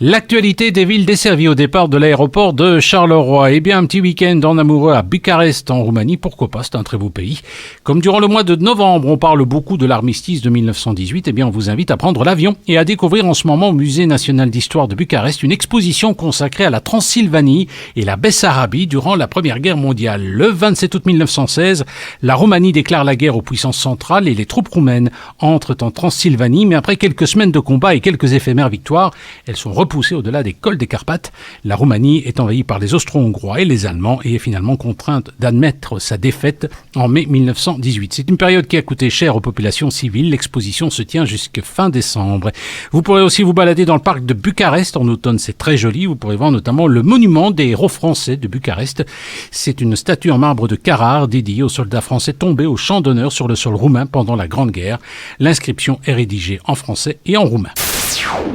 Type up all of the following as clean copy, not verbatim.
L'actualité des villes desservies au départ de l'aéroport de Charleroi. Eh bien, un petit week-end en amoureux à Bucarest en Roumanie, pourquoi pas, c'est un très beau pays. Comme durant le mois de novembre, on parle beaucoup de l'armistice de 1918, eh bien, on vous invite à prendre l'avion et à découvrir en ce moment au Musée national d'histoire de Bucarest une exposition consacrée à la Transylvanie et la Bessarabie durant la Première Guerre mondiale. Le 27 août 1916, la Roumanie déclare la guerre aux puissances centrales et les troupes roumaines entrent en Transylvanie, mais après quelques semaines de combat et quelques éphémères victoires, elles sont repoussée au-delà des cols des Carpates. La Roumanie est envahie par les Austro-Hongrois et les Allemands et est finalement contrainte d'admettre sa défaite en mai 1918. C'est une période qui a coûté cher aux populations civiles. L'exposition se tient jusqu'à fin décembre. Vous pourrez aussi vous balader dans le parc de Bucarest. En automne, c'est très joli. Vous pourrez voir notamment le monument des héros français de Bucarest. C'est une statue en marbre de Carrare dédiée aux soldats français tombés au champ d'honneur sur le sol roumain pendant la Grande Guerre. L'inscription est rédigée en français et en roumain.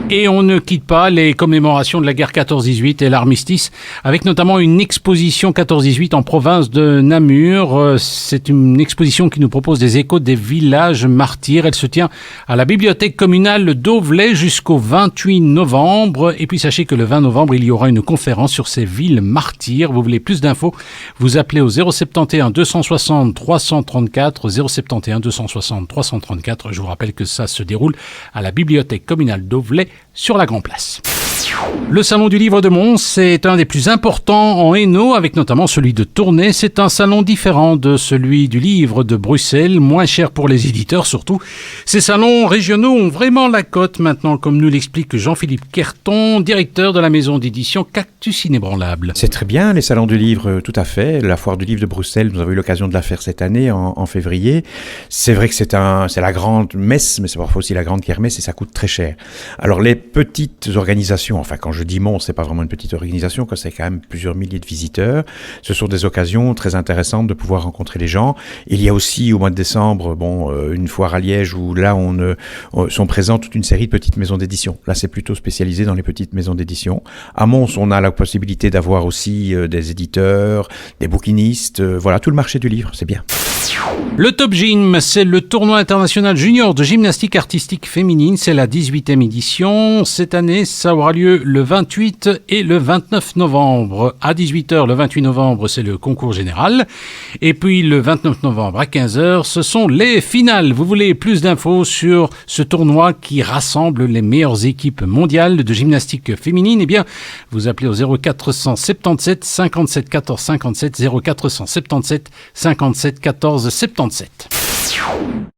Et on ne quitte pas les commémorations de la guerre 14-18 et l'armistice, avec notamment une exposition 14-18 en province de Namur. C'est une exposition qui nous propose des échos des villages martyrs. Elle se tient à la bibliothèque communale d'Auvelais jusqu'au 28 novembre. Et puis sachez que le 20 novembre, il y aura une conférence sur ces villes martyrs. Vous voulez plus d'infos? Vous appelez au 071 260 334, 071 260 334. Je vous rappelle que ça se déroule à la bibliothèque communale d'Auvelais sur la Grand Place. Le salon du livre de Mons, c'est un des plus importants en Hainaut, avec notamment celui de Tournai. C'est un salon différent de celui du livre de Bruxelles, moins cher pour les éditeurs surtout. Ces salons régionaux ont vraiment la cote maintenant, comme nous l'explique Jean-Philippe Querton, directeur de la maison d'édition Cactus Inébranlable. C'est très bien, les salons du livre, tout à fait. La foire du livre de Bruxelles, nous avons eu l'occasion de la faire cette année, en février. C'est vrai que c'est la grande messe, mais c'est parfois aussi la grande kermesse et ça coûte très cher. Alors les petites organisations, enfin quand je dis Mons, c'est pas vraiment une petite organisation, quand c'est quand même plusieurs milliers de visiteurs. Ce sont des occasions très intéressantes de pouvoir rencontrer les gens. Il y a aussi au mois de décembre, une foire à Liège où là sont présentes toute une série de petites maisons d'édition. Là c'est plutôt spécialisé dans les petites maisons d'édition. À Mons, on a la possibilité d'avoir aussi des éditeurs, des bouquinistes, voilà tout le marché du livre, c'est bien. Le Top Gym, c'est le tournoi international junior de gymnastique artistique féminine. C'est la 18e édition. Cette année, ça aura lieu le 28 et le 29 novembre. À 18h, le 28 novembre, c'est le concours général. Et puis, le 29 novembre à 15h, ce sont les finales. Vous voulez plus d'infos sur ce tournoi qui rassemble les meilleures équipes mondiales de gymnastique féminine? Eh bien, vous appelez au 0477 57 14 57, 0477 57 14 77.